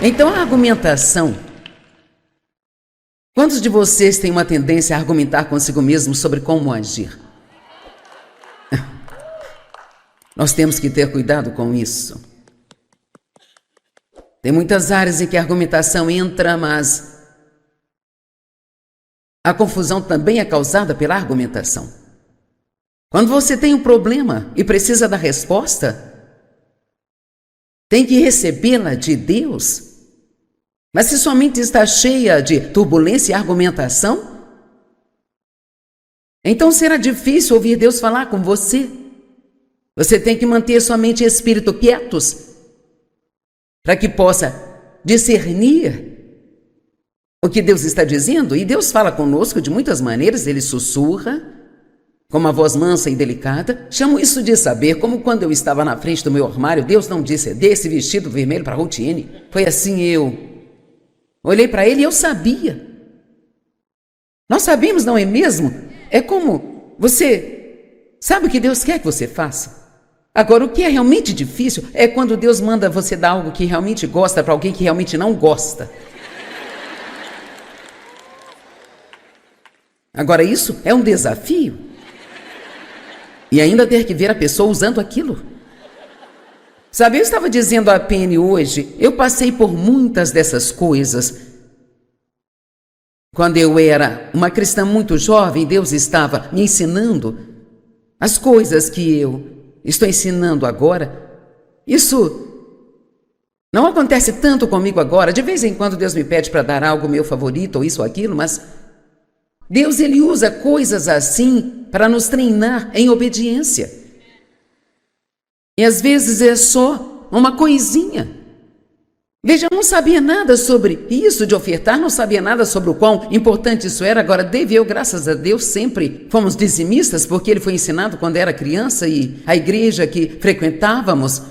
Então a argumentação. Quantos de vocês têm uma tendência a argumentar consigo mesmo sobre como agir? Nós temos que ter cuidado com isso. Tem muitas áreas em que a argumentação entra, mas a confusão também é causada pela argumentação. Quando você tem um problema e precisa da resposta, tem que recebê-la de Deus. Mas se sua mente está cheia de turbulência e argumentação, então será difícil ouvir Deus falar com você. Você tem que manter sua mente e espírito quietos para que possa discernir o que Deus está dizendo. E Deus fala conosco de muitas maneiras. Ele sussurra com uma voz mansa e delicada. Chamo isso de saber, como quando eu estava na frente do meu armário, Deus não disse: dê esse vestido vermelho para Routiene. Foi assim, eu olhei para ele e eu sabia. Nós sabemos, não é mesmo? É como você sabe o que Deus quer que você faça. Agora, o que é realmente difícil é quando Deus manda você dar algo que realmente gosta para alguém que realmente não gosta. Agora, isso é um desafio. E ainda ter que ver a pessoa usando aquilo. Sabe, eu estava dizendo a Penny hoje, eu passei por muitas dessas coisas. Quando eu era uma cristã muito jovem, Deus estava me ensinando as coisas que eu estou ensinando agora. Isso não acontece tanto comigo agora. De vez em quando Deus me pede para dar algo meu favorito, ou isso ou aquilo, mas Deus, ele usa coisas assim para nos treinar em obediência. E às vezes é só uma coisinha. Veja, eu não sabia nada sobre isso de ofertar, não sabia nada sobre o quão importante isso era. Agora, Dave e eu, graças a Deus, sempre fomos dizimistas, porque ele foi ensinado quando era criança e a igreja que frequentávamos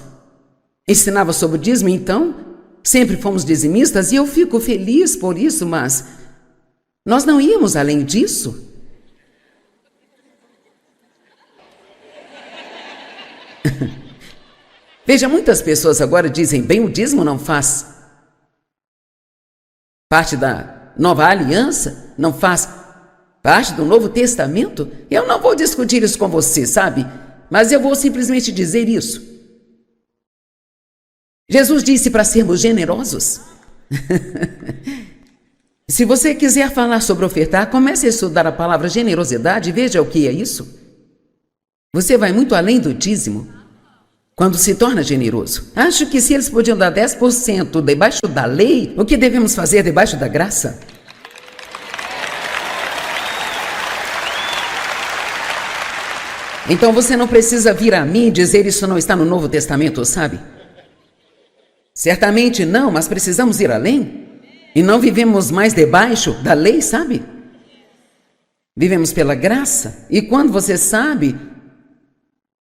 ensinava sobre o dízimo, então sempre fomos dizimistas e eu fico feliz por isso, mas nós não íamos além disso. Veja, muitas pessoas agora dizem: bem, o dízimo não faz parte da nova aliança, não faz parte do Novo Testamento. Eu não vou discutir isso com você, sabe? Mas eu vou simplesmente dizer isso. Jesus disse para sermos generosos. Se você quiser falar sobre ofertar, comece a estudar a palavra generosidade e veja o que é isso. Você vai muito além do dízimo quando se torna generoso. Acho que se eles podiam dar 10% debaixo da lei, o que devemos fazer debaixo da graça? Então você não precisa vir a mim e dizer: isso não está no Novo Testamento, sabe? Certamente não, mas precisamos ir além. E não vivemos mais debaixo da lei, sabe? Vivemos pela graça. E quando você sabe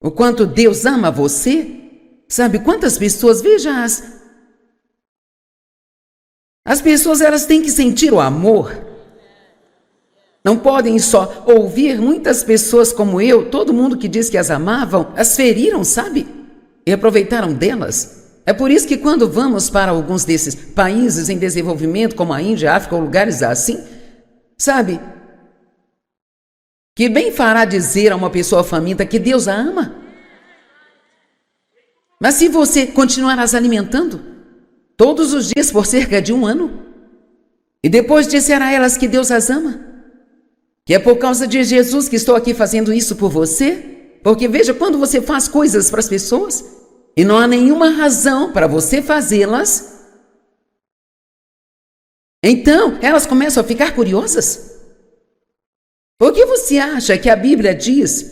o quanto Deus ama você, sabe quantas pessoas, veja, as pessoas, elas têm que sentir o amor. Não podem só ouvir. Muitas pessoas como eu, todo mundo que diz que as amavam, as feriram, sabe? E aproveitaram delas. É por isso que quando vamos para alguns desses países em desenvolvimento, como a Índia, a África ou lugares assim, sabe, que bem fará dizer a uma pessoa faminta que Deus a ama. Mas se você continuar as alimentando todos os dias por cerca de 1 ano, e depois disser a elas que Deus as ama, que é por causa de Jesus que estou aqui fazendo isso por você, porque veja, quando você faz coisas para as pessoas e não há nenhuma razão para você fazê-las, então elas começam a ficar curiosas. Por que você acha que a Bíblia diz: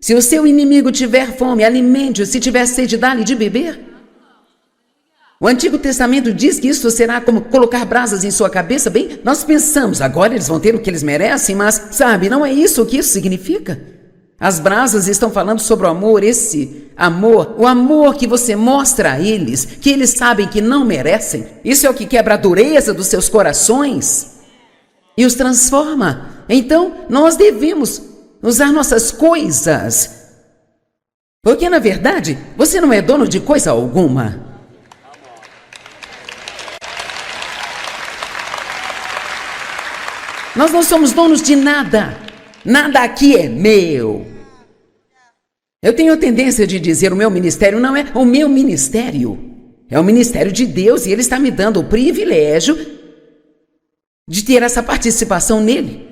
se o seu inimigo tiver fome, alimente-o; se tiver sede, dá-lhe de beber? O Antigo Testamento diz que isso será como colocar brasas em sua cabeça. Bem, nós pensamos, agora eles vão ter o que eles merecem, mas, sabe, não é isso que isso significa. As brasas estão falando sobre o amor, esse amor, o amor que você mostra a eles, que eles sabem que não merecem. Isso é o que quebra a dureza dos seus corações e os transforma. Então, nós devemos usar nossas coisas, porque, na verdade, você não é dono de coisa alguma. Nós não somos donos de nada. Nada aqui é meu. Eu tenho a tendência de dizer: o meu ministério não é o meu ministério. É o ministério de Deus e Ele está me dando o privilégio de ter essa participação nele.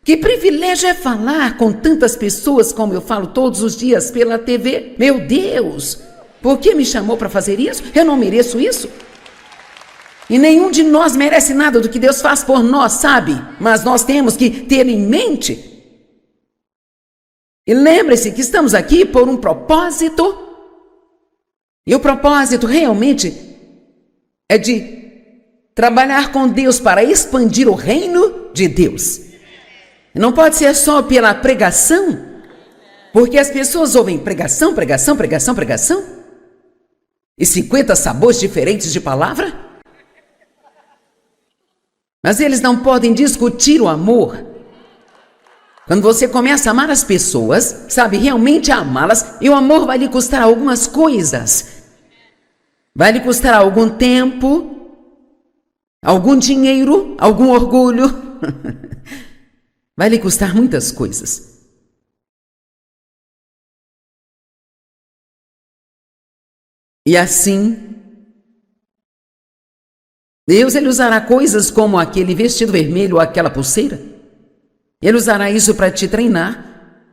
Que privilégio é falar com tantas pessoas como eu falo todos os dias pela TV. Meu Deus, por que me chamou para fazer isso? Eu não mereço isso. E nenhum de nós merece nada do que Deus faz por nós, sabe? Mas nós temos que ter em mente. E lembre-se que estamos aqui por um propósito. E o propósito realmente é de trabalhar com Deus para expandir o reino de Deus. Não pode ser só pela pregação, porque as pessoas ouvem pregação, pregação, pregação, pregação, e 50 sabores diferentes de palavra. Mas eles não podem discutir o amor. Quando você começa a amar as pessoas, sabe, realmente amá-las, e o amor vai lhe custar algumas coisas. Vai lhe custar algum tempo, algum dinheiro, algum orgulho. Vai lhe custar muitas coisas. E assim, Deus, Ele usará coisas como aquele vestido vermelho ou aquela pulseira. Ele usará isso para te treinar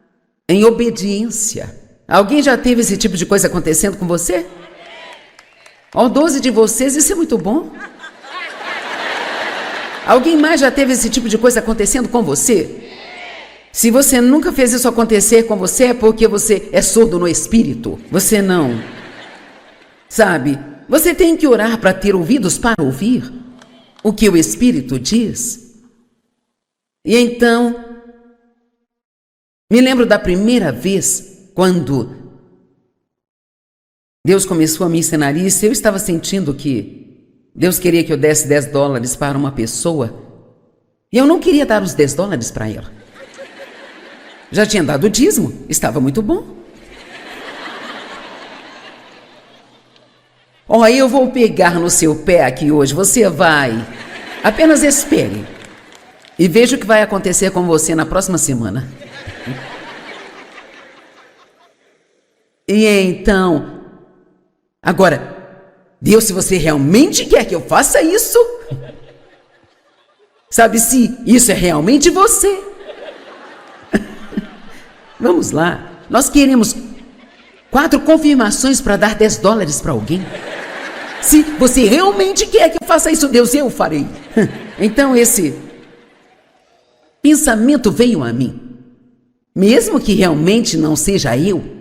em obediência. Alguém já teve esse tipo de coisa acontecendo com você? 12 de vocês, isso é muito bom. Alguém mais já teve esse tipo de coisa acontecendo com você? Se você nunca fez isso acontecer com você, é porque você é surdo no espírito. Você não. Sabe, você tem que orar para ter ouvidos para ouvir o que o Espírito diz. E então, me lembro da primeira vez quando Deus começou a me ensinar isso. Eu estava sentindo que Deus queria que eu desse $10 para uma pessoa. E eu não queria dar os $10 para ela. Já tinha dado o dízimo, estava muito bom. Eu vou pegar no seu pé aqui hoje, você vai. Apenas espere. E veja o que vai acontecer com você na próxima semana. E então... Agora, Deus, se você realmente quer que eu faça isso, sabe, se isso é realmente você. Vamos lá, nós queremos 4 confirmações para dar $10 para alguém. Se você realmente quer que eu faça isso, Deus, eu farei. Então esse pensamento veio a mim. Mesmo que realmente não seja eu,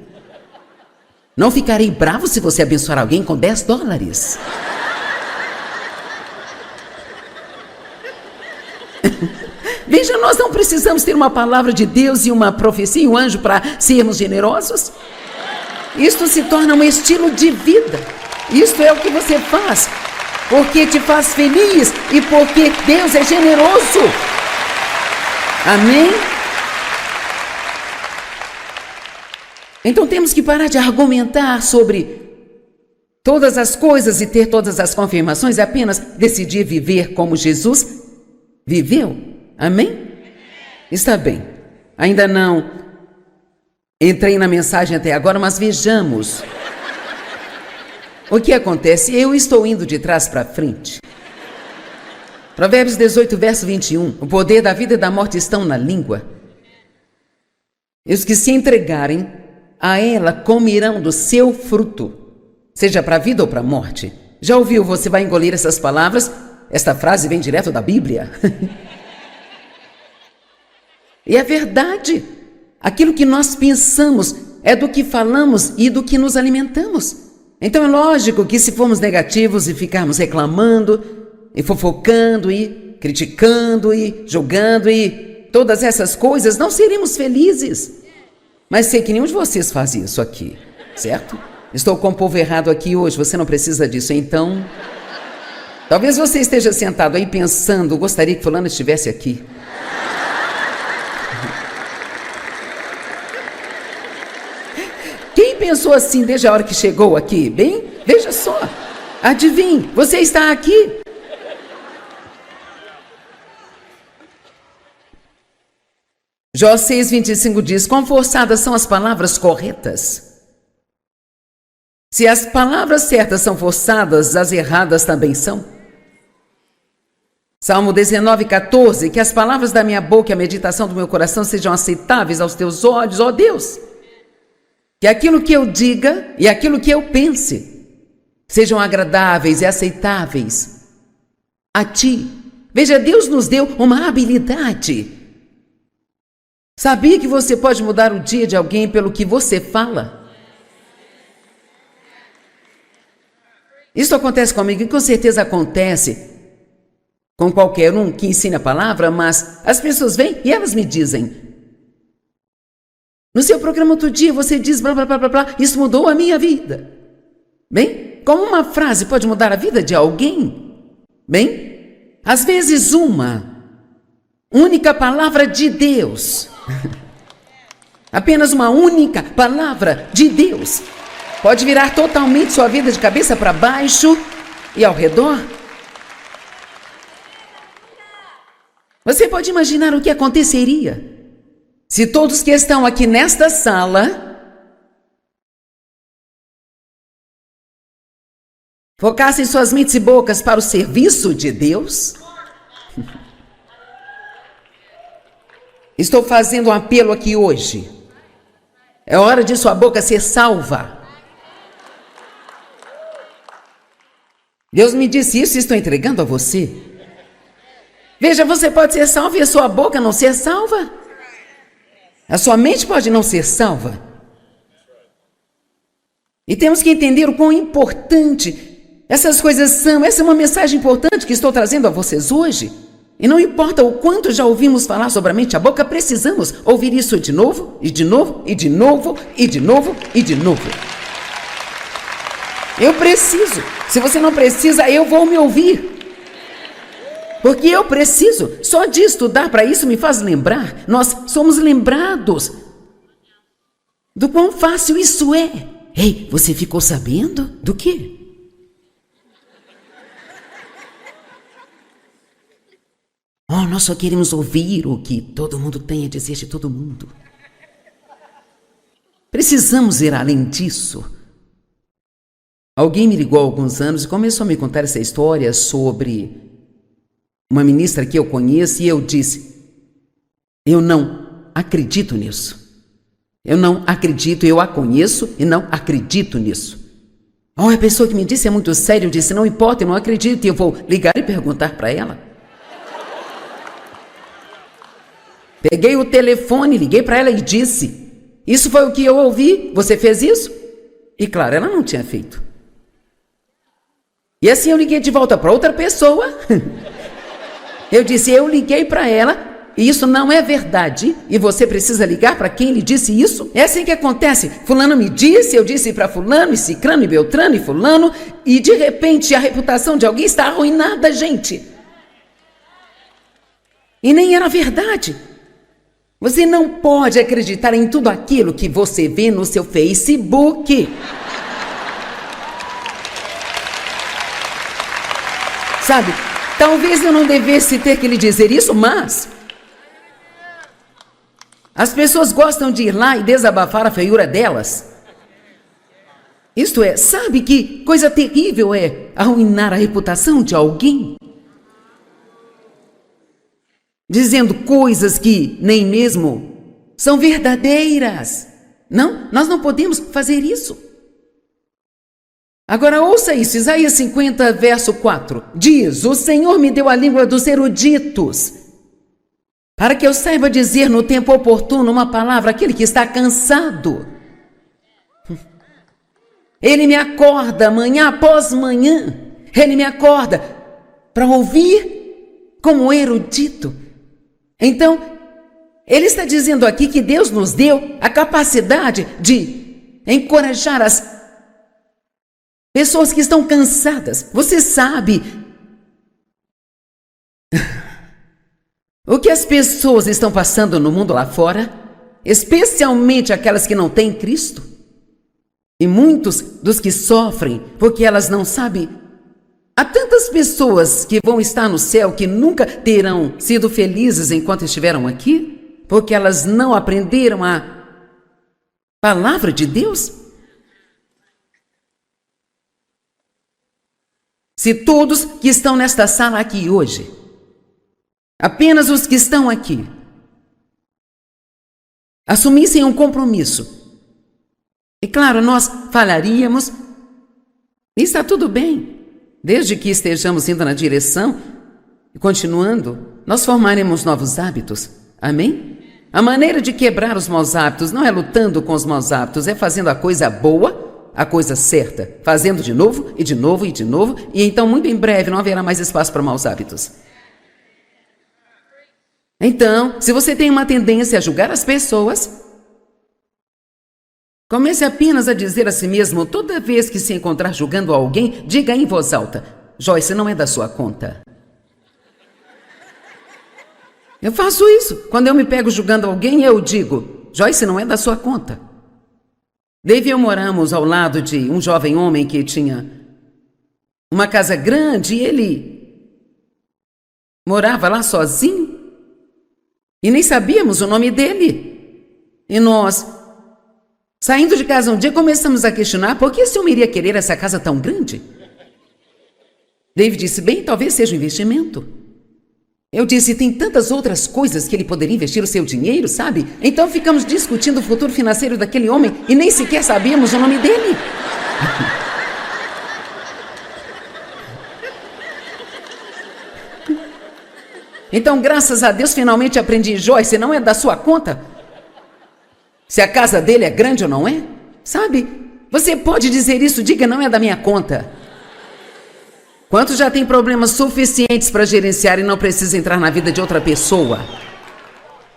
não ficarei bravo se você abençoar alguém com $10. Veja, nós não precisamos ter uma palavra de Deus e uma profecia e um anjo para sermos generosos. Isto se torna um estilo de vida. Isto é o que você faz, porque te faz feliz e porque Deus é generoso. Amém? Então temos que parar de argumentar sobre todas as coisas e ter todas as confirmações, e apenas decidir viver como Jesus viveu. Amém? Está bem. Ainda não entrei na mensagem até agora, mas vejamos o que acontece. Eu estou indo de trás para frente. Provérbios 18, verso 21. O poder da vida e da morte estão na língua. E os que se entregarem a ela comerão do seu fruto, seja para a vida ou para a morte. Já ouviu, você vai engolir essas palavras? Esta frase vem direto da Bíblia. E é verdade. Aquilo que nós pensamos é do que falamos e do que nos alimentamos. Então é lógico que se formos negativos e ficarmos reclamando e fofocando e criticando e julgando e todas essas coisas, não seremos felizes. Mas sei que nenhum de vocês faz isso aqui, certo? Estou com o povo errado aqui hoje, você não precisa disso, então... Talvez você esteja sentado aí pensando, gostaria que fulano estivesse aqui. Quem pensou assim desde a hora que chegou aqui? Bem, veja só, adivinhe, você está aqui. Jó 6:25 diz: quão forçadas são as palavras corretas. Se as palavras certas são forçadas, as erradas também são. Salmo 19:14, que as palavras da minha boca e a meditação do meu coração sejam aceitáveis aos teus olhos, ó Deus. Que aquilo que eu diga e aquilo que eu pense sejam agradáveis e aceitáveis a ti. Veja, Deus nos deu uma habilidade. Sabia que você pode mudar o dia de alguém pelo que você fala? Isso acontece comigo e com certeza acontece com qualquer um que ensine a palavra, mas as pessoas vêm e elas me dizem: no seu programa outro dia você diz blá blá blá blá blá, isso mudou a minha vida. Bem, como uma frase pode mudar a vida de alguém? Bem, às vezes uma única palavra de Deus, apenas uma única palavra de Deus, pode virar totalmente sua vida de cabeça para baixo e ao redor. Você pode imaginar o que aconteceria se todos que estão aqui nesta sala focassem suas mentes e bocas para o serviço de Deus? Estou fazendo um apelo aqui hoje. É hora de sua boca ser salva. Deus me disse isso e estou entregando a você. Veja, você pode ser salvo e a sua boca não ser salva. A sua mente pode não ser salva. E temos que entender o quão importante essas coisas são. Essa é uma mensagem importante que estou trazendo a vocês hoje. E não importa o quanto já ouvimos falar sobre a mente e a boca, precisamos ouvir isso de novo, e de novo, e de novo, e de novo, e de novo. Eu preciso. Se você não precisa, eu vou me ouvir. Porque eu preciso. Só de estudar para isso me faz lembrar. Nós somos lembrados do quão fácil isso é. Ei, você ficou sabendo do quê? Oh, nós só queremos ouvir o que todo mundo tem a dizer de todo mundo. Precisamos ir além disso. Alguém me ligou há alguns anos e começou a me contar essa história sobre uma ministra que eu conheço, e eu disse: eu não acredito nisso. Eu não acredito, eu a conheço e não acredito nisso. Oh, a pessoa que me disse é muito séria. Eu disse: não importa, eu não acredito, e eu vou ligar e perguntar para ela. Peguei o telefone, liguei para ela e disse: isso foi o que eu ouvi, você fez isso? E claro, ela não tinha feito. E assim eu liguei de volta para outra pessoa. Eu disse: eu liguei para ela e isso não é verdade. E você precisa ligar para quem lhe disse isso? É assim que acontece. Fulano me disse, eu disse para fulano, e cicrano, e beltrano, e fulano. E de repente a reputação de alguém está arruinada, gente. E nem era verdade. Você não pode acreditar em tudo aquilo que você vê no seu Facebook. Sabe, talvez eu não devesse ter que lhe dizer isso, mas as pessoas gostam de ir lá e desabafar a feiura delas. Isto é, sabe que coisa terrível é arruinar a reputação de alguém? Dizendo coisas que nem mesmo são verdadeiras. Não, nós não podemos fazer isso. Agora ouça isso, Isaías 50, verso 4. Diz: o Senhor me deu a língua dos eruditos, para que eu saiba dizer no tempo oportuno uma palavra àquele que está cansado. Ele me acorda manhã após manhã. Ele me acorda para ouvir como erudito. Então, ele está dizendo aqui que Deus nos deu a capacidade de encorajar as pessoas que estão cansadas. Você sabe o que as pessoas estão passando no mundo lá fora? Especialmente aquelas que não têm Cristo. E muitos dos que sofrem porque elas não sabem. Há tantas pessoas que vão estar no céu que nunca terão sido felizes enquanto estiveram aqui. porque elas não aprenderam a palavra de Deus? Se todos que estão nesta sala aqui hoje, apenas os que estão aqui, assumissem um compromisso, e claro, nós falharíamos, e está tudo bem, desde que estejamos indo na direção e continuando, nós formaremos novos hábitos, amém? A maneira de quebrar os maus hábitos não é lutando com os maus hábitos, é fazendo a coisa boa, a coisa certa, fazendo de novo, e de novo, e de novo, e então muito em breve não haverá mais espaço para maus hábitos. Então, se você tem uma tendência a julgar as pessoas, comece apenas a dizer a si mesmo, toda vez que se encontrar julgando alguém, diga em voz alta, Joyce, não é da sua conta. Eu faço isso. Quando eu me pego julgando alguém, eu digo, Joyce, não é da sua conta. Dave e eu moramos ao lado de um jovem homem que tinha uma casa grande e ele morava lá sozinho. E nem sabíamos o nome dele. E nós, saindo de casa um dia, começamos a questionar por que esse homem iria querer essa casa tão grande. Dave disse, bem, talvez seja um investimento. Eu disse, tem tantas outras coisas que ele poderia investir o seu dinheiro, sabe? Então ficamos discutindo o futuro financeiro daquele homem e nem sequer sabíamos o nome dele. Então, graças a Deus, finalmente aprendi, Joyce, não é da sua conta? Se a casa dele é grande ou não é? Sabe? Você pode dizer isso, diga, não é da minha conta. Quantos já têm problemas suficientes para gerenciar e não precisa entrar na vida de outra pessoa?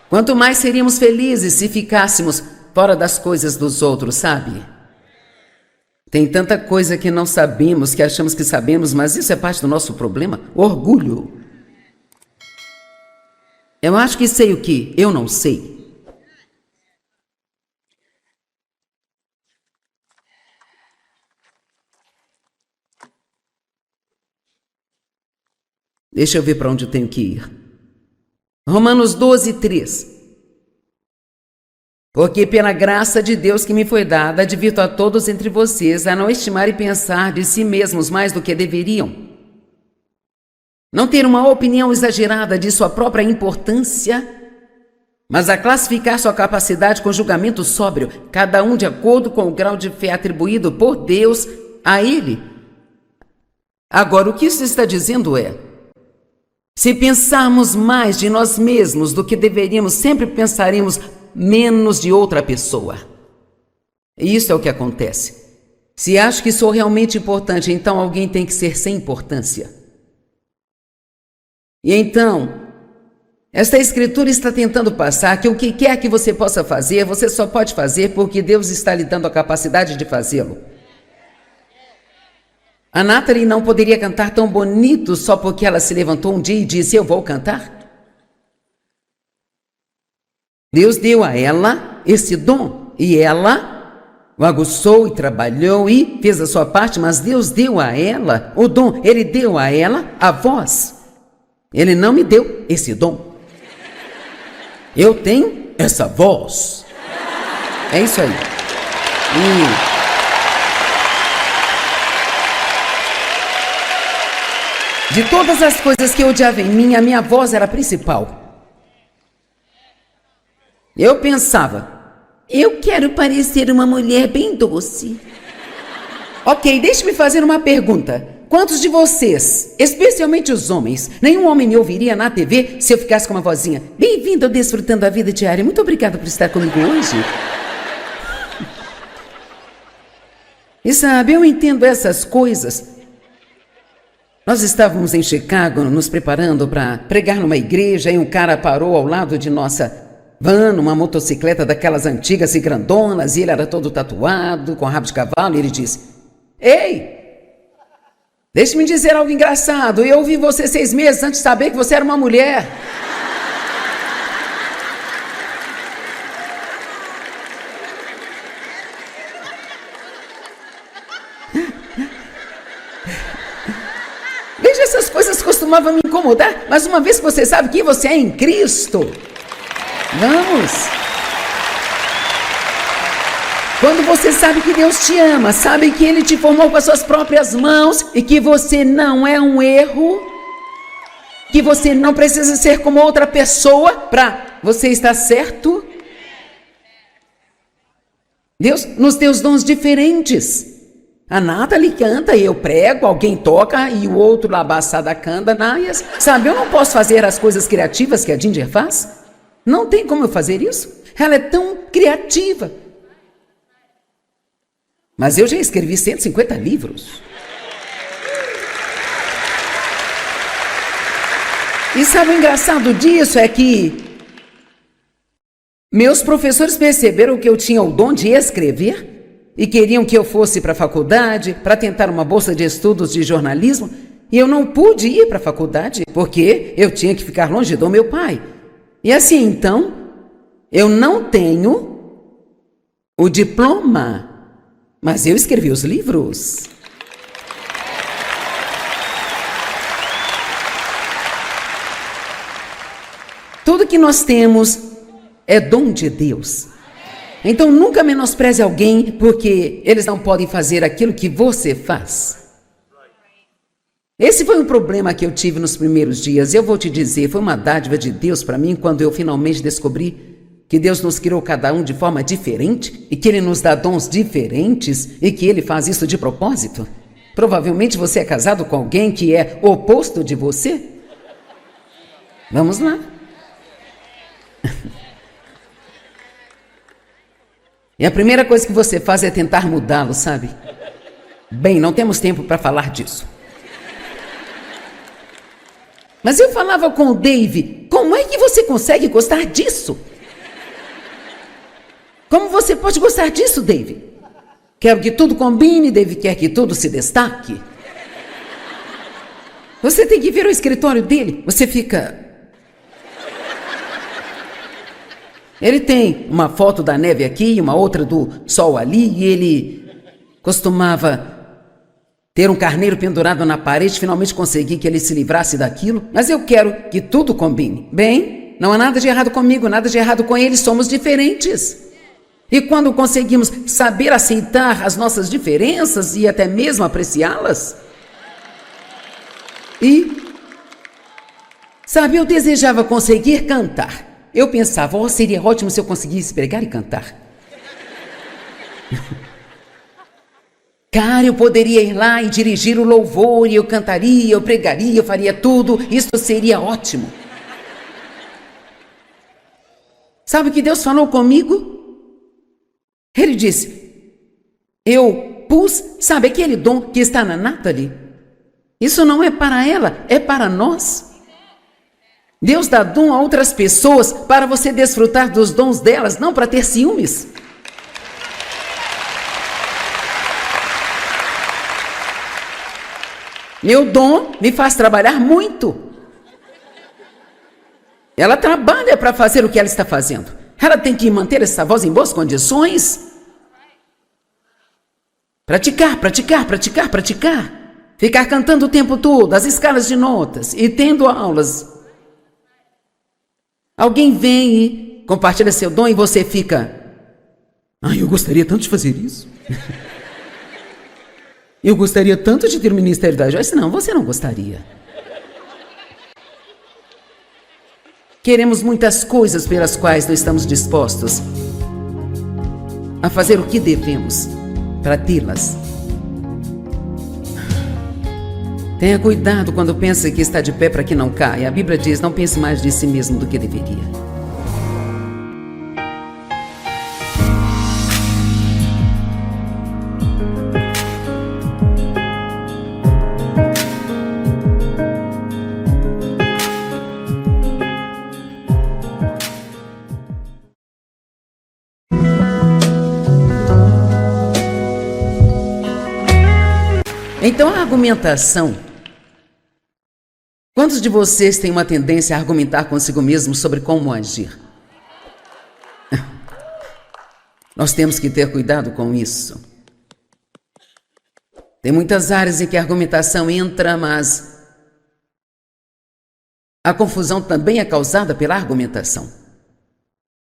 Quanto mais seríamos felizes se ficássemos fora das coisas dos outros, sabe? Tem tanta coisa que não sabemos, que achamos que sabemos, mas isso é parte do nosso problema, orgulho. Eu acho que sei o que eu não sei. Deixa eu ver para onde eu tenho que ir. Romanos 12, 3. Porque pela graça de Deus que me foi dada, advirto a todos entre vocês a não estimar e pensar de si mesmos mais do que deveriam. Não ter uma opinião exagerada de sua própria importância, mas a classificar sua capacidade com julgamento sóbrio, cada um de acordo com o grau de fé atribuído por Deus a ele. Agora, o que isso está dizendo é, se pensarmos mais de nós mesmos do que deveríamos, sempre pensaremos menos de outra pessoa. E isso é o que acontece. Se acho que sou realmente importante, então alguém tem que ser sem importância. E então, esta escritura está tentando passar que o que quer que você possa fazer, você só pode fazer porque Deus está lhe dando a capacidade de fazê-lo. A Natalie não poderia cantar tão bonito só porque ela se levantou um dia e disse, eu vou cantar. Deus deu a ela esse dom e ela o aguçou e trabalhou e fez a sua parte, mas Deus deu a ela o dom, Ele deu a ela a voz. Ele não me deu esse dom. Eu tenho essa voz. É isso aí. De todas as coisas que eu odiava em mim, a minha voz era a principal. Eu pensava, eu quero parecer uma mulher bem doce. Ok, deixe-me fazer uma pergunta. Quantos de vocês, especialmente os homens, nenhum homem me ouviria na TV se eu ficasse com uma vozinha? Bem-vindo ao Desfrutando a Vida Diária. Muito obrigada por estar comigo hoje. E sabe, eu entendo essas coisas. Nós estávamos em Chicago nos preparando para pregar numa igreja e um cara parou ao lado de nossa van, uma motocicleta daquelas antigas e grandonas, e ele era todo tatuado, com rabo de cavalo, e ele disse, ei! Deixe-me dizer algo engraçado. Eu ouvi você 6 meses antes de saber que você era uma mulher. Veja, essas coisas costumavam me incomodar, mas uma vez que você sabe quem você é em Cristo, Vamos! Quando você sabe que Deus te ama, sabe que Ele te formou com as suas próprias mãos e que você não é um erro, que você não precisa ser como outra pessoa para você estar certo. Deus nos deu os dons diferentes. A Nathalie canta, eu prego, alguém toca e o outro lá abaçada canta, Naias. Sabe, eu não posso fazer as coisas criativas que a Ginger faz. Não tem como eu fazer isso. Ela é tão criativa. Mas eu já escrevi 150 livros. E sabe o engraçado disso é que meus professores perceberam que eu tinha o dom de escrever e queriam que eu fosse para a faculdade para tentar uma bolsa de estudos de jornalismo e eu não pude ir para a faculdade porque eu tinha que ficar longe do meu pai. E assim, então, eu não tenho o diploma. Mas eu escrevi os livros. Tudo que nós temos é dom de Deus. Então nunca menospreze alguém porque eles não podem fazer aquilo que você faz. Esse foi um problema que eu tive nos primeiros dias. Eu vou te dizer, foi uma dádiva de Deus para mim quando eu finalmente descobri que Deus nos criou cada um de forma diferente e que Ele nos dá dons diferentes e que Ele faz isso de propósito. Provavelmente você é casado com alguém que é o oposto de você. Vamos lá. E a primeira coisa que você faz é tentar mudá-lo, sabe? Bem, não temos tempo para falar disso. Mas eu falava com o Dave, como é que você consegue gostar disso? Como você pode gostar disso, Dave? Quero que tudo combine, Dave quer que tudo se destaque. Você tem que ver o escritório dele, você fica... Ele tem uma foto da neve aqui, uma outra do sol ali, e ele costumava ter um carneiro pendurado na parede, finalmente consegui que ele se livrasse daquilo, mas eu quero que tudo combine. Bem, não há nada de errado comigo, nada de errado com ele, somos diferentes. E quando conseguimos saber aceitar as nossas diferenças e até mesmo apreciá-las, sabe, eu desejava conseguir cantar. Eu pensava, seria ótimo se eu conseguisse pregar e cantar. Cara, eu poderia ir lá e dirigir o louvor, e eu cantaria, eu pregaria, eu faria tudo, isso seria ótimo. Sabe o que Deus falou comigo? Ele disse, eu pus, sabe aquele dom que está na Nathalie? Isso não é para ela, é para nós. Deus dá dom a outras pessoas para você desfrutar dos dons delas, não para ter ciúmes. Meu dom me faz trabalhar muito. Ela trabalha para fazer o que ela está fazendo. Ela tem que manter essa voz em boas condições. Praticar, praticar, praticar, praticar. Ficar cantando o tempo todo, as escalas de notas e tendo aulas. Alguém vem e compartilha seu dom e você fica... eu gostaria tanto de fazer isso. Eu gostaria tanto de ter o ministério da Joyce. Não, você não gostaria. Queremos muitas coisas pelas quais não estamos dispostos a fazer o que devemos para tê-las. Tenha cuidado quando pensa que está de pé para que não caia. A Bíblia diz, não pense mais de si mesmo do que deveria. Então a argumentação... Quantos de vocês têm uma tendência a argumentar consigo mesmo sobre como agir? Nós temos que ter cuidado com isso. Tem muitas áreas em que a argumentação entra, mas a confusão também é causada pela argumentação.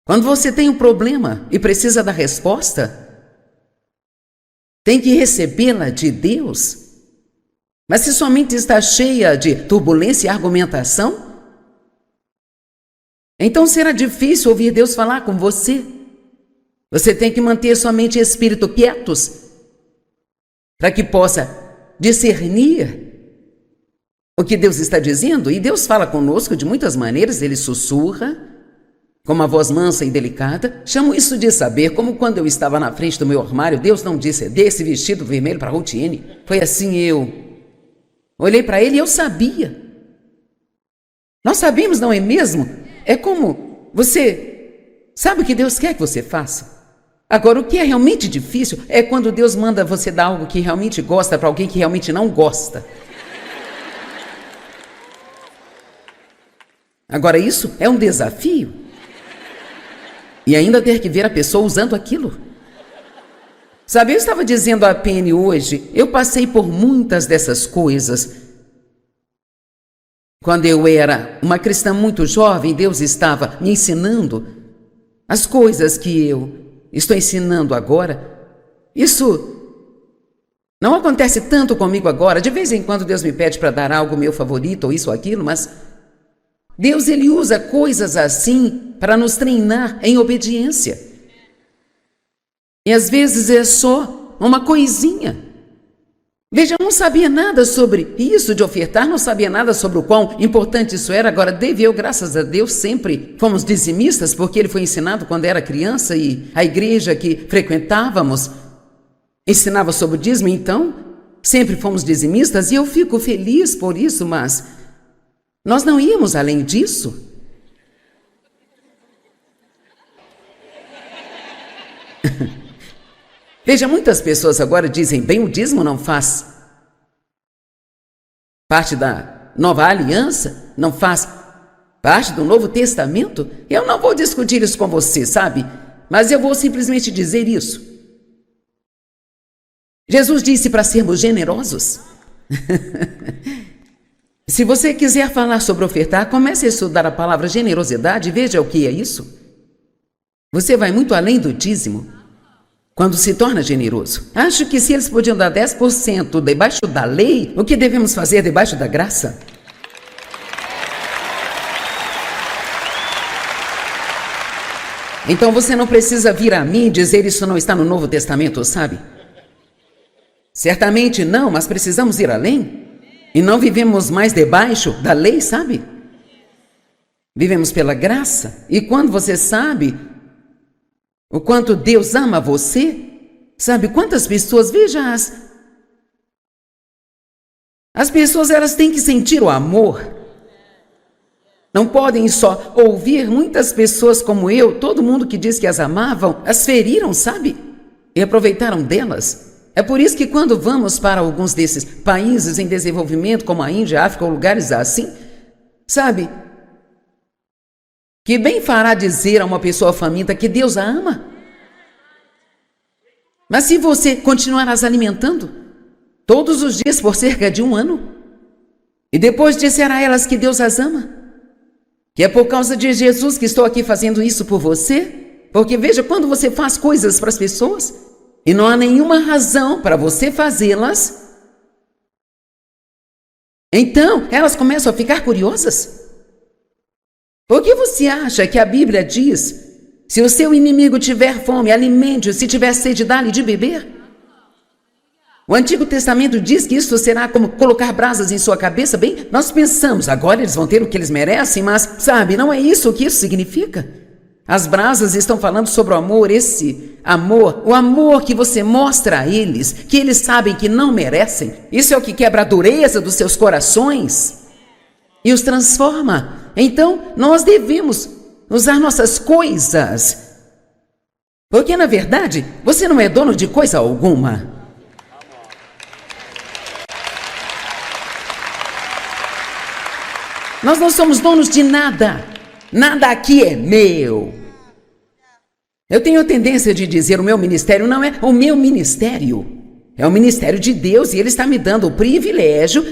Quando você tem um problema e precisa da resposta, tem que recebê-la de Deus. Mas se sua mente está cheia de turbulência e argumentação, então será difícil ouvir Deus falar com você. Você tem que manter sua mente e espírito quietos para que possa discernir o que Deus está dizendo. E Deus fala conosco de muitas maneiras. Ele sussurra com uma voz mansa e delicada. Chamo isso de saber, como quando eu estava na frente do meu armário, Deus não disse: dê esse vestido vermelho para Ruth-Ene. Foi assim, eu olhei para ele e eu sabia. Nós sabemos, não é mesmo? É como você sabe o que Deus quer que você faça. Agora, o que é realmente difícil é quando Deus manda você dar algo que realmente gosta para alguém que realmente não gosta. Agora, isso é um desafio. E ainda ter que ver a pessoa usando aquilo. Sabe, eu estava dizendo a Penny hoje, eu passei por muitas dessas coisas. Quando eu era uma cristã muito jovem, Deus estava me ensinando as coisas que eu estou ensinando agora. Isso não acontece tanto comigo agora. De vez em quando Deus me pede para dar algo meu favorito, ou isso ou aquilo, mas Deus, ele usa coisas assim para nos treinar em obediência. E às vezes é só uma coisinha. Veja, eu não sabia nada sobre isso de ofertar, não sabia nada sobre o quão importante isso era. Agora, eu, graças a Deus, sempre fomos dizimistas, porque ele foi ensinado quando era criança e a igreja que frequentávamos ensinava sobre o dízimo, então sempre fomos dizimistas e eu fico feliz por isso, mas nós não íamos além disso. Veja, muitas pessoas agora dizem: bem, o dízimo não faz parte da nova aliança, não faz parte do Novo Testamento. Eu não vou discutir isso com você, sabe? Mas eu vou simplesmente dizer isso. Jesus disse para sermos generosos. Se você quiser falar sobre ofertar, comece a estudar a palavra generosidade e veja o que é isso. Você vai muito além do dízimo quando se torna generoso. Acho que se eles podiam dar 10% debaixo da lei, o que devemos fazer debaixo da graça? Então você não precisa vir a mim dizer isso não está no Novo Testamento, sabe? Certamente não, mas precisamos ir além. E não vivemos mais debaixo da lei, sabe? Vivemos pela graça. E quando você sabe o quanto Deus ama você, sabe quantas pessoas, veja, as pessoas, elas têm que sentir o amor. Não podem só ouvir. Muitas pessoas como eu, todo mundo que diz que as amavam, as feriram, sabe? E aproveitaram delas. É por isso que quando vamos para alguns desses países em desenvolvimento, como a Índia, a África ou lugares assim, sabe? Que bem fará dizer a uma pessoa faminta que Deus a ama. Mas se você continuar as alimentando todos os dias por cerca de 1 ano, e depois disser a elas que Deus as ama, que é por causa de Jesus que estou aqui fazendo isso por você, porque veja, quando você faz coisas para as pessoas, e não há nenhuma razão para você fazê-las, então elas começam a ficar curiosas. Por que você acha que a Bíblia diz: se o seu inimigo tiver fome, alimente-o, se tiver sede, dá-lhe de beber? O Antigo Testamento diz que isso será como colocar brasas em sua cabeça. Bem, nós pensamos, agora eles vão ter o que eles merecem, mas, sabe, não é isso o que isso significa. As brasas estão falando sobre o amor, esse amor, o amor que você mostra a eles, que eles sabem que não merecem. Isso é o que quebra a dureza dos seus corações e os transforma. Então, nós devemos usar nossas coisas, porque, na verdade, você não é dono de coisa alguma. Nós não somos donos de nada. Nada aqui é meu. Eu tenho a tendência de dizer: o meu ministério não é o meu ministério. É o ministério de Deus e Ele está me dando o privilégio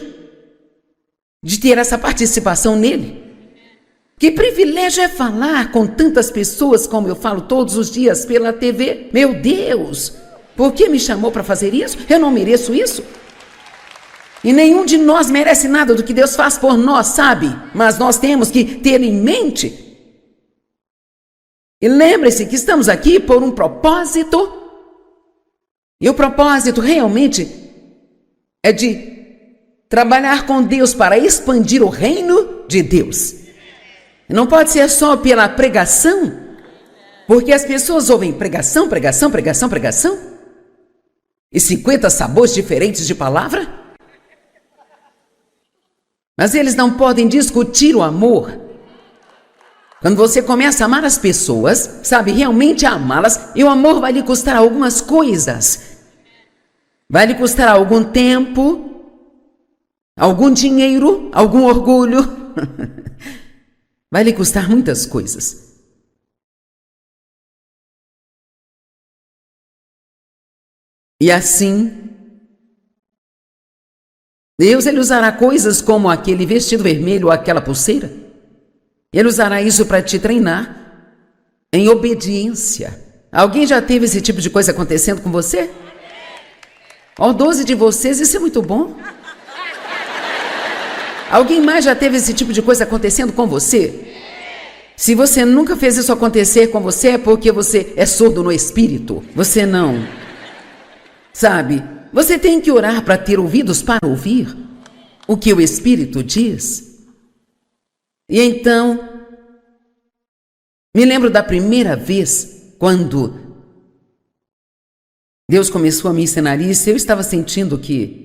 de ter essa participação nele. Que privilégio é falar com tantas pessoas como eu falo todos os dias pela TV. Meu Deus, por que me chamou para fazer isso? Eu não mereço isso. E nenhum de nós merece nada do que Deus faz por nós, sabe? Mas nós temos que ter em mente. E lembre-se que estamos aqui por um propósito. E o propósito realmente é de trabalhar com Deus para expandir o reino de Deus. Não pode ser só pela pregação, porque as pessoas ouvem pregação, pregação, pregação, pregação, e 50 sabores diferentes de palavra. Mas eles não podem discutir o amor. Quando você começa a amar as pessoas, sabe, realmente amá-las, e o amor vai lhe custar algumas coisas. Vai lhe custar algum tempo, algum dinheiro, algum orgulho. Vai lhe custar muitas coisas. E assim, Deus, Ele usará coisas como aquele vestido vermelho ou aquela pulseira. Ele usará isso para te treinar em obediência. Alguém já teve esse tipo de coisa acontecendo com você? Ó, 12 de vocês, isso é muito bom. Alguém mais já teve esse tipo de coisa acontecendo com você? Se você nunca fez isso acontecer com você, é porque você é surdo no espírito. Você não. Sabe, você tem que orar para ter ouvidos para ouvir o que o Espírito diz. E então, me lembro da primeira vez quando Deus começou a me ensinar isso. Eu estava sentindo que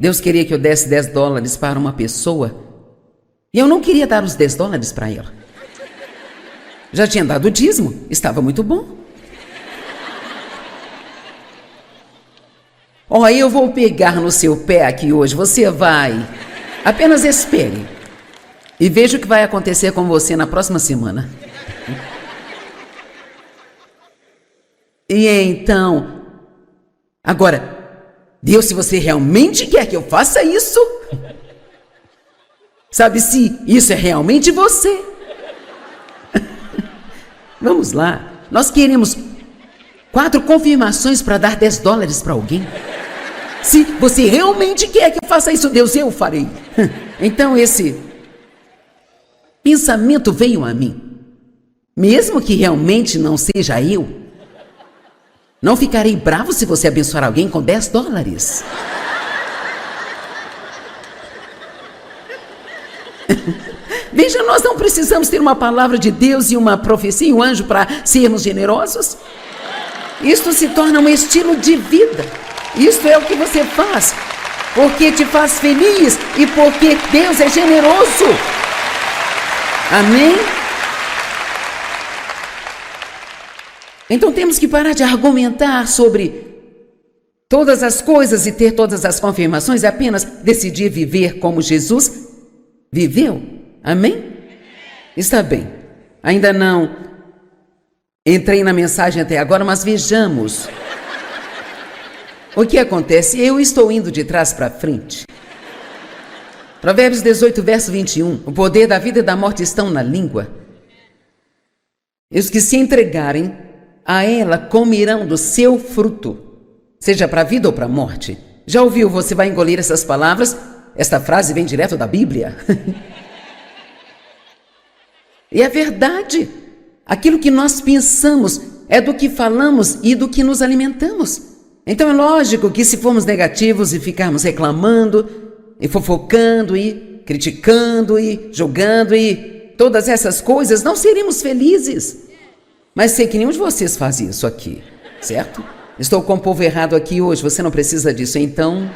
Deus queria que eu desse $10 para uma pessoa e eu não queria dar os $10 para ela. Já tinha dado o dízimo, estava muito bom. Ó, eu vou pegar no seu pé aqui hoje, você vai. Apenas espere e veja o que vai acontecer com você na próxima semana. E então, agora, Deus, se você realmente quer que eu faça isso, sabe, se isso é realmente você. Vamos lá, nós queremos 4 confirmações para dar $10 para alguém. Se você realmente quer que eu faça isso, Deus, eu farei. Então esse pensamento veio a mim. Mesmo que realmente não seja eu, não ficarei bravo se você abençoar alguém com $10. Veja, nós não precisamos ter uma palavra de Deus e uma profecia e um anjo para sermos generosos. Isto se torna um estilo de vida. Isto é o que você faz, porque te faz feliz e porque Deus é generoso. Amém? Então temos que parar de argumentar sobre todas as coisas e ter todas as confirmações, apenas decidir viver como Jesus viveu. Amém? Está bem. Ainda não entrei na mensagem até agora, mas vejamos o que acontece. Eu estou indo de trás para frente. Provérbios 18, verso 21. O poder da vida e da morte estão na língua. E os que se entregarem a ela comerão do seu fruto, seja para a vida ou para a morte. Já ouviu, você vai engolir essas palavras? Esta frase vem direto da Bíblia. E é verdade. Aquilo que nós pensamos é do que falamos e do que nos alimentamos. Então é lógico que se formos negativos e ficarmos reclamando e fofocando e criticando e julgando e todas essas coisas, não seremos felizes. Mas sei que nenhum de vocês faz isso aqui, certo? Estou com o povo errado aqui hoje, você não precisa disso, então...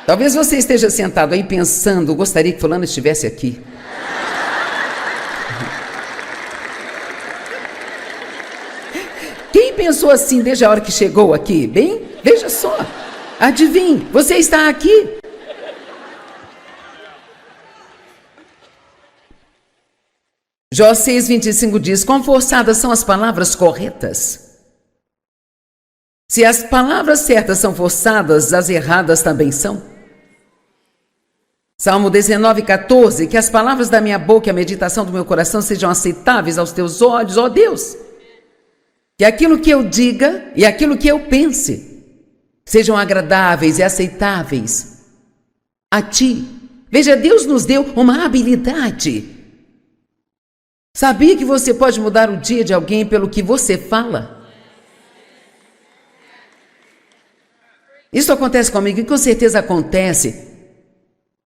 Talvez você esteja sentado aí pensando, gostaria que fulano estivesse aqui. Quem pensou assim desde a hora que chegou aqui? Bem, veja só, adivinhe, você está aqui. Jó 6:25 diz, quão forçadas são as palavras corretas. Se as palavras certas são forçadas, as erradas também são. Salmo 19:14, que as palavras da minha boca e a meditação do meu coração sejam aceitáveis aos teus olhos, ó Deus. Que aquilo que eu diga e aquilo que eu pense sejam agradáveis e aceitáveis a ti. Veja, Deus nos deu uma habilidade. Sabia que você pode mudar o dia de alguém pelo que você fala? Isso acontece comigo e com certeza acontece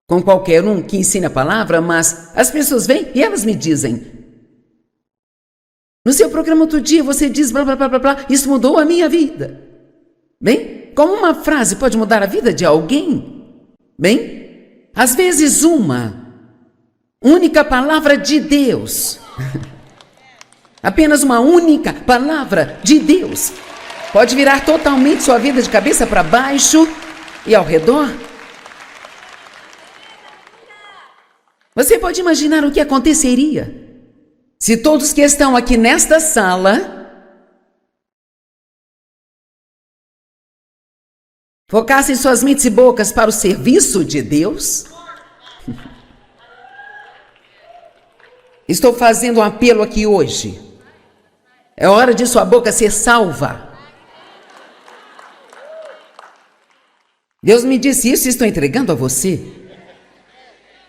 com qualquer um que ensina a palavra, mas as pessoas vêm e elas me dizem: no seu programa outro dia você diz blá blá blá blá blá, isso mudou a minha vida. Bem, como uma frase pode mudar a vida de alguém? Bem, às vezes uma única palavra de Deus, apenas uma única palavra de Deus, pode virar totalmente sua vida de cabeça para baixo e ao redor. Você pode imaginar o que aconteceria se todos que estão aqui nesta sala focassem suas mentes e bocas para o serviço de Deus? Estou fazendo um apelo aqui hoje. É hora de sua boca ser salva. Deus me disse isso e estou entregando a você.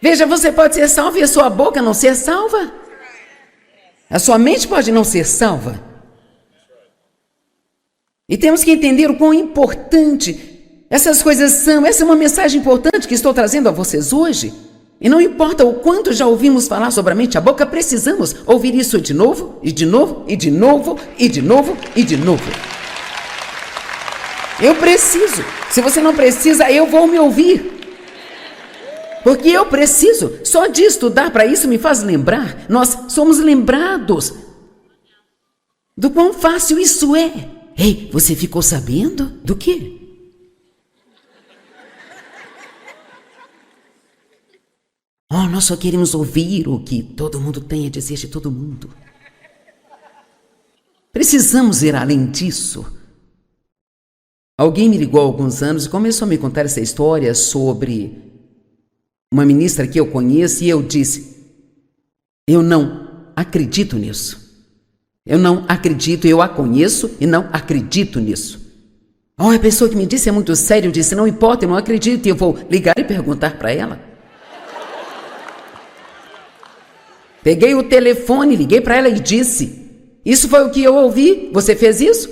Veja, você pode ser salvo e a sua boca não ser salva. A sua mente pode não ser salva. E temos que entender o quão importante essas coisas são. Essa é uma mensagem importante que estou trazendo a vocês hoje. E não importa o quanto já ouvimos falar sobre a mente e a boca, precisamos ouvir isso de novo, e de novo, e de novo, e de novo, e de novo. Eu preciso. Se você não precisa, eu vou me ouvir. Porque eu preciso. Só de estudar para isso me faz lembrar. Nós somos lembrados do quão fácil isso é. Ei, você ficou sabendo do quê? Oh, nós só queremos ouvir o que todo mundo tem a dizer de todo mundo. Precisamos ir além disso. Alguém me ligou há alguns anos e começou a me contar essa história sobre uma ministra que eu conheço, e eu disse: eu não acredito nisso. Eu não acredito, eu a conheço e não acredito nisso. Oh, a pessoa que me disse é muito séria. Eu disse: não importa, eu não acredito, e eu vou ligar e perguntar para ela. Peguei o telefone, liguei para ela e disse: isso foi o que eu ouvi, você fez isso?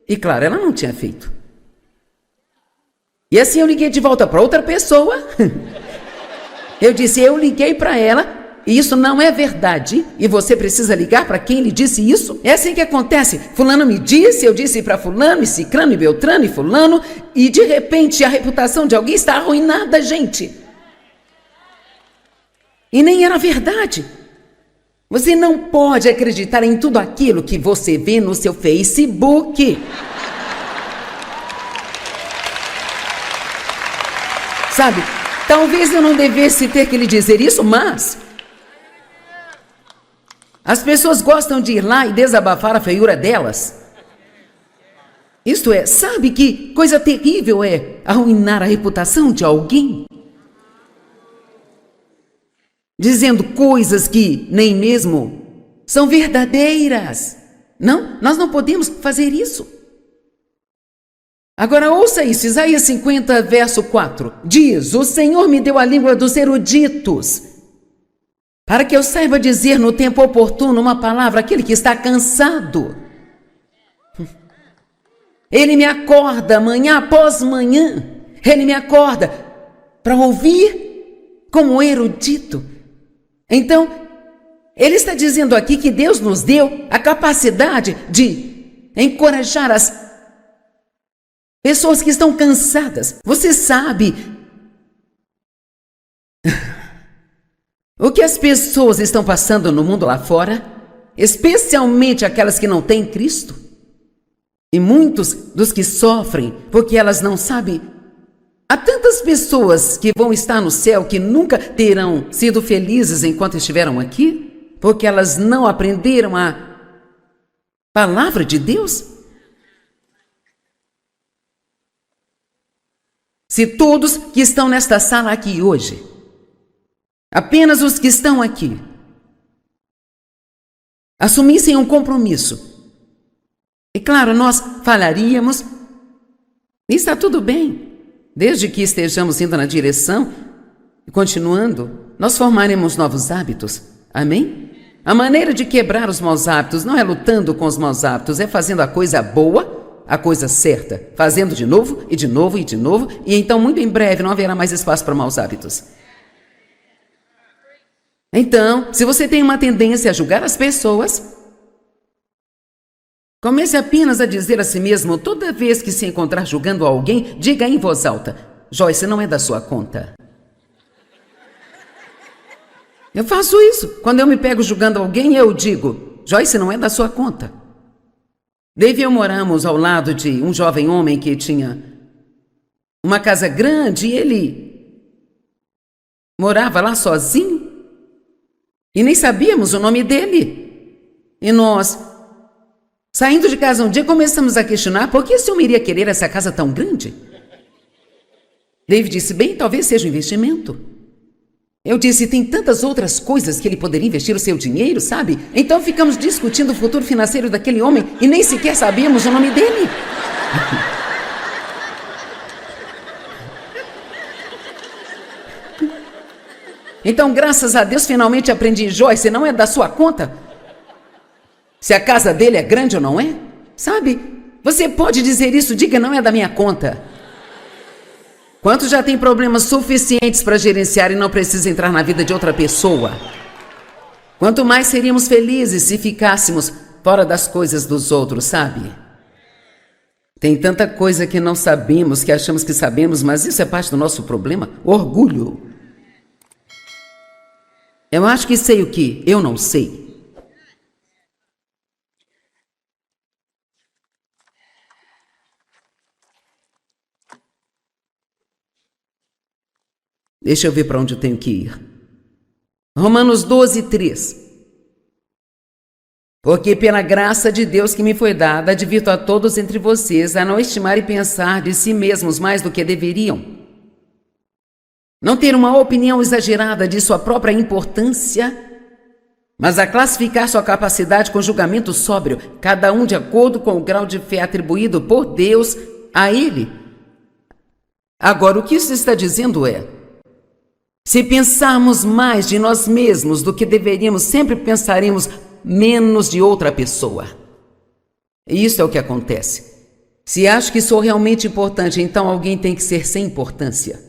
E claro, ela não tinha feito. E assim eu liguei de volta para outra pessoa. Eu disse: eu liguei para ela e isso não é verdade. E você precisa ligar para quem lhe disse isso? É assim que acontece. Fulano me disse, eu disse para fulano, e cicrano, e beltrano, e fulano. E de repente a reputação de alguém está arruinada, gente. E nem era verdade. Você não pode acreditar em tudo aquilo que você vê no seu Facebook. Sabe? Talvez eu não devesse ter que lhe dizer isso, mas as pessoas gostam de ir lá e desabafar a feiura delas. Isto é, sabe que coisa terrível é arruinar a reputação de alguém? Dizendo coisas que nem mesmo são verdadeiras. Não, nós não podemos fazer isso. Agora ouça isso, Isaías 50, verso 4. Diz: o Senhor me deu a língua dos eruditos, para que eu saiba dizer no tempo oportuno uma palavra àquele que está cansado. Ele me acorda manhã após manhã. Ele me acorda para ouvir como erudito. Então, ele está dizendo aqui que Deus nos deu a capacidade de encorajar as pessoas que estão cansadas. Você sabe o que as pessoas estão passando no mundo lá fora? Especialmente aquelas que não têm Cristo. E muitos dos que sofrem porque elas não sabem. Há tantas pessoas que vão estar no céu que nunca terão sido felizes enquanto estiveram aqui, porque elas não aprenderam a palavra de Deus. Se todos que estão nesta sala aqui hoje apenas os que estão aqui assumissem um compromisso, e claro, nós falaríamos, e está tudo bem, desde que estejamos indo na direção e continuando, nós formaremos novos hábitos, amém? A maneira de quebrar os maus hábitos não é lutando com os maus hábitos, é fazendo a coisa boa, a coisa certa, fazendo de novo, e de novo, e de novo, e então muito em breve não haverá mais espaço para maus hábitos. Então, se você tem uma tendência a julgar as pessoas, comece apenas a dizer a si mesmo, toda vez que se encontrar julgando alguém, diga em voz alta, Joyce, não é da sua conta. Eu faço isso. Quando eu me pego julgando alguém, eu digo, Joyce, não é da sua conta. Dave e eu moramos ao lado de um jovem homem que tinha uma casa grande e ele morava lá sozinho e nem sabíamos o nome dele. E nós, saindo de casa um dia, começamos a questionar por que esse homem iria querer essa casa tão grande. Dave disse, bem, talvez seja um investimento. Eu disse, tem tantas outras coisas que ele poderia investir o seu dinheiro, sabe? Então ficamos discutindo o futuro financeiro daquele homem e nem sequer sabíamos o nome dele. Então, graças a Deus, finalmente aprendi, Joyce, não é da sua conta? Se a casa dele é grande ou não é? Sabe? Você pode dizer isso, diga, não é da minha conta. Quantos já têm problemas suficientes para gerenciar e não precisa entrar na vida de outra pessoa? Quanto mais seríamos felizes se ficássemos fora das coisas dos outros, sabe? Tem tanta coisa que não sabemos, que achamos que sabemos, mas isso é parte do nosso problema, orgulho. Eu acho que sei o que eu não sei. Deixa eu ver para onde eu tenho que ir. Romanos 12, 3. Porque pela graça de Deus que me foi dada, advirto a todos entre vocês a não estimar e pensar de si mesmos mais do que deveriam. Não ter uma opinião exagerada de sua própria importância, mas a classificar sua capacidade com julgamento sóbrio, cada um de acordo com o grau de fé atribuído por Deus a ele. Agora, o que isso está dizendo é, se pensarmos mais de nós mesmos do que deveríamos, sempre pensaremos menos de outra pessoa. E isso é o que acontece. Se acho que sou realmente importante, então alguém tem que ser sem importância.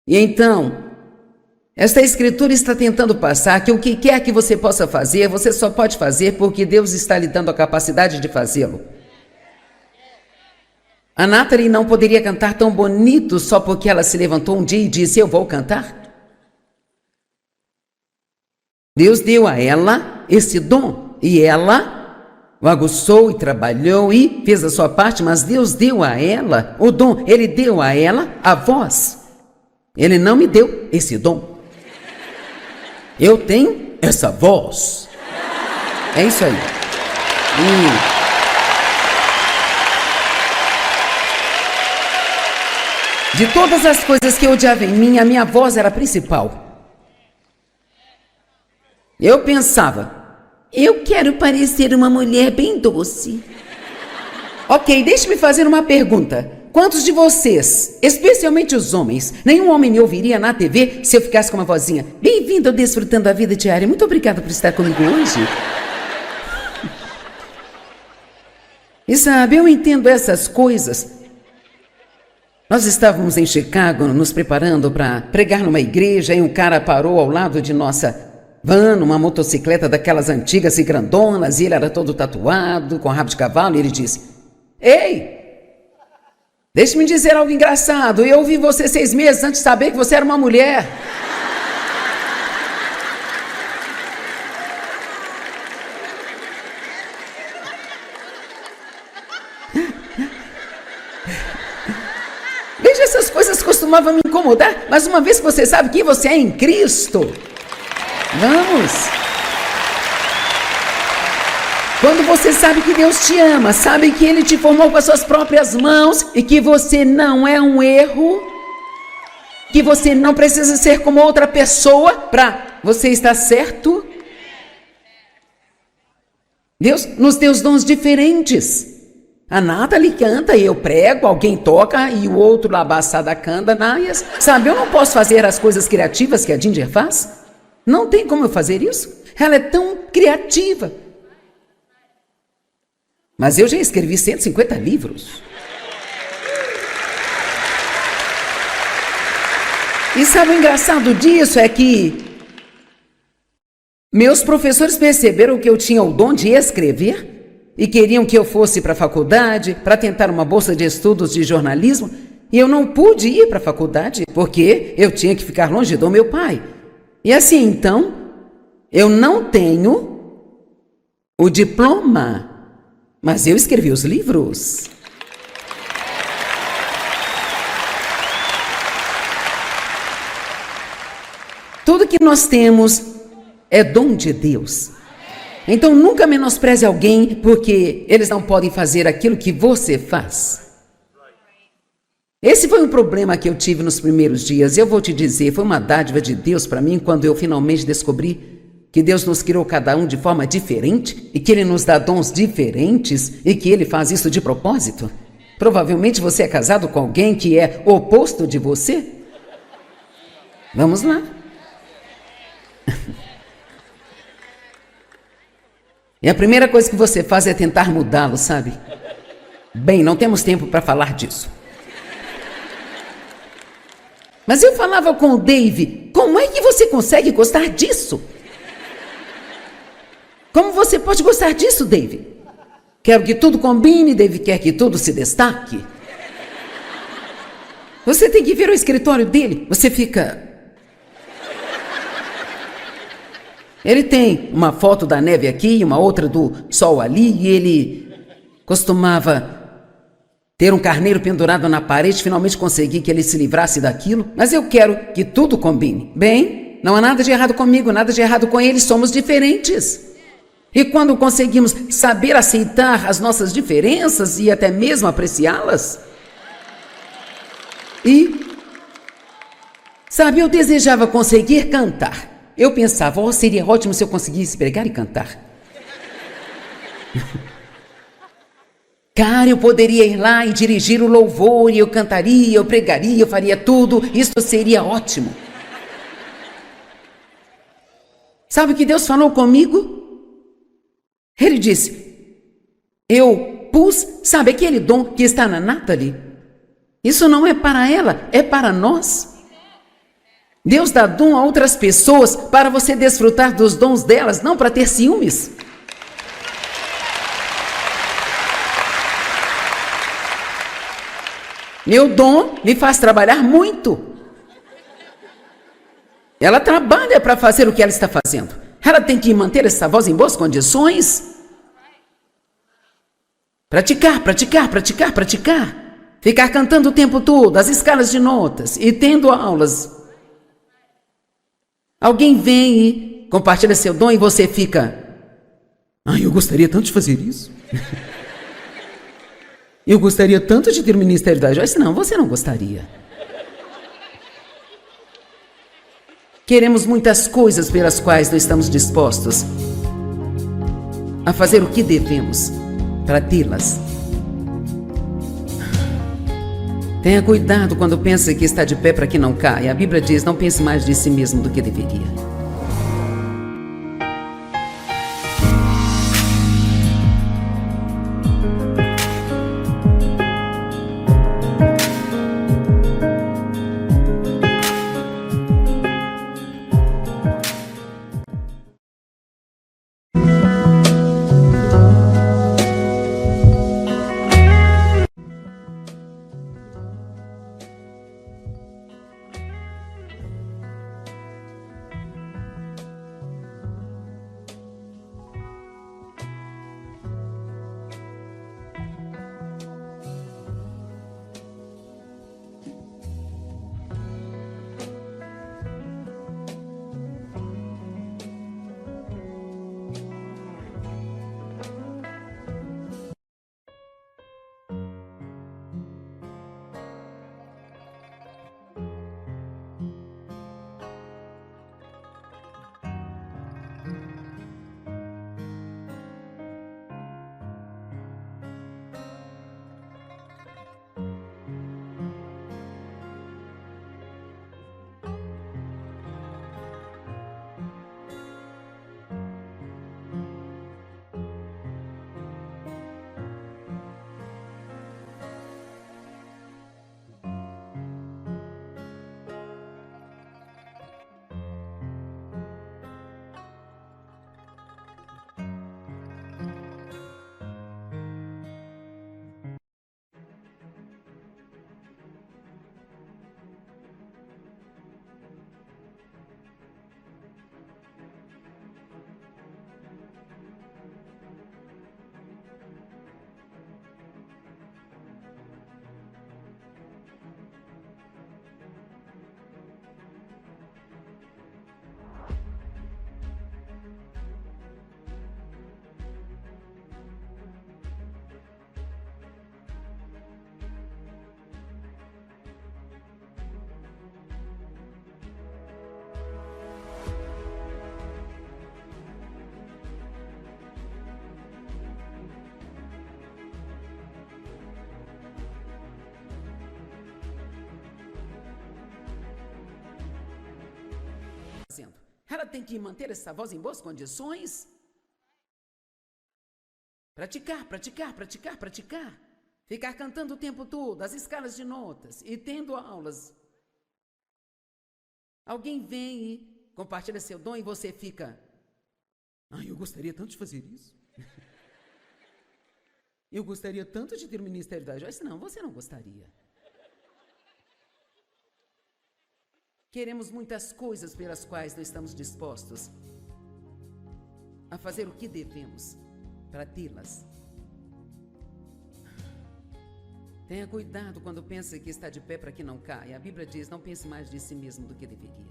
E então, esta escritura está tentando passar que o que quer que você possa fazer, você só pode fazer porque Deus está lhe dando a capacidade de fazê-lo. A Natalie não poderia cantar tão bonito só porque ela se levantou um dia e disse, eu vou cantar. Deus deu a ela esse dom e ela o aguçou e trabalhou e fez a sua parte, mas Deus deu a ela o dom, Ele deu a ela a voz. Ele não me deu esse dom. Eu tenho essa voz. É isso aí. De todas as coisas que eu odiava em mim, a minha voz era a principal. Eu pensava, eu quero parecer uma mulher bem doce. Ok, deixe-me fazer uma pergunta. Quantos de vocês, especialmente os homens, nenhum homem me ouviria na TV se eu ficasse com uma vozinha? Bem-vindo ao Desfrutando a Vida Diária. Muito obrigada por estar comigo hoje. E sabe, eu entendo essas coisas. Nós estávamos em Chicago nos preparando para pregar numa igreja e um cara parou ao lado de nossa van, uma motocicleta daquelas antigas e grandonas, e ele era todo tatuado, com rabo de cavalo, e ele disse, ei, deixe-me dizer algo engraçado, eu ouvi você 6 meses antes de saber que você era uma mulher. Veja, essas coisas costumavam me incomodar, mas uma vez que você sabe que você é em Cristo, vamos. Quando você sabe que Deus te ama, sabe que Ele te formou com as suas próprias mãos e que você não é um erro, que você não precisa ser como outra pessoa para você estar certo. Deus nos deu os dons diferentes. A Nathalie canta e eu prego, alguém toca e o outro lá abaçada canta, Nayas. Sabe, eu não posso fazer as coisas criativas que a Ginger faz. Não tem como eu fazer isso. Ela é tão criativa. Mas eu já escrevi 150 livros. E sabe o engraçado disso é que meus professores perceberam que eu tinha o dom de escrever e queriam que eu fosse para a faculdade para tentar uma bolsa de estudos de jornalismo, e eu não pude ir para a faculdade porque eu tinha que ficar longe do meu pai. E assim, então, eu não tenho o diploma, mas eu escrevi os livros. Tudo que nós temos é dom de Deus. Então nunca menospreze alguém porque eles não podem fazer aquilo que você faz. Esse foi um problema que eu tive nos primeiros dias. Eu vou te dizer, foi uma dádiva de Deus para mim quando eu finalmente descobri que Deus nos criou cada um de forma diferente e que Ele nos dá dons diferentes e que Ele faz isso de propósito. Provavelmente você é casado com alguém que é o oposto de você. Vamos lá. E a primeira coisa que você faz é tentar mudá-lo, sabe? Bem, não temos tempo para falar disso. Mas eu falava com o Dave, como é que você consegue gostar disso? Como você pode gostar disso, Dave? Quero que tudo combine, Dave quer que tudo se destaque. Você tem que ver o escritório dele, você fica... Ele tem uma foto da neve aqui, uma outra do sol ali, e ele costumava ter um carneiro pendurado na parede, finalmente consegui que ele se livrasse daquilo, mas eu quero que tudo combine. Bem, não há nada de errado comigo, nada de errado com ele, somos diferentes. E quando conseguimos saber aceitar as nossas diferenças e até mesmo apreciá-las, sabe, eu desejava conseguir cantar. Eu pensava, seria ótimo se eu conseguisse pregar e cantar. Cara, eu poderia ir lá e dirigir o louvor, e eu cantaria, eu pregaria, eu faria tudo, isso seria ótimo. Sabe o que Deus falou comigo? Ele disse, eu pus, sabe aquele dom que está na Nathalie? Isso não é para ela, é para nós. Deus dá dom a outras pessoas para você desfrutar dos dons delas, não para ter ciúmes. Meu dom me faz trabalhar muito. Ela trabalha para fazer o que ela está fazendo. Ela tem que manter essa voz em boas condições. Praticar, praticar, praticar, praticar. Ficar cantando o tempo todo, as escalas de notas e tendo aulas. Alguém vem e compartilha seu dom e você fica... eu gostaria tanto de fazer isso. Eu gostaria tanto de ter o ministério da Joyce. Não, você não gostaria. Queremos muitas coisas pelas quais não estamos dispostos a fazer o que devemos para tê-las. Tenha cuidado quando pensa que está de pé para que não caia. A Bíblia diz, não pense mais de si mesmo do que deveria. fazendo? Ela tem que manter essa voz em boas condições? Praticar, praticar, praticar, praticar. Ficar cantando o tempo todo, as escalas de notas e tendo aulas. Alguém vem e compartilha seu dom e você fica... eu gostaria tanto de fazer isso. Eu gostaria tanto de ter o ministério da Joyce. Não, você não gostaria. Queremos muitas coisas pelas quais não estamos dispostos a fazer o que devemos para tê-las. Tenha cuidado quando pensa que está de pé para que não caia. A Bíblia diz, não pense mais de si mesmo do que deveria.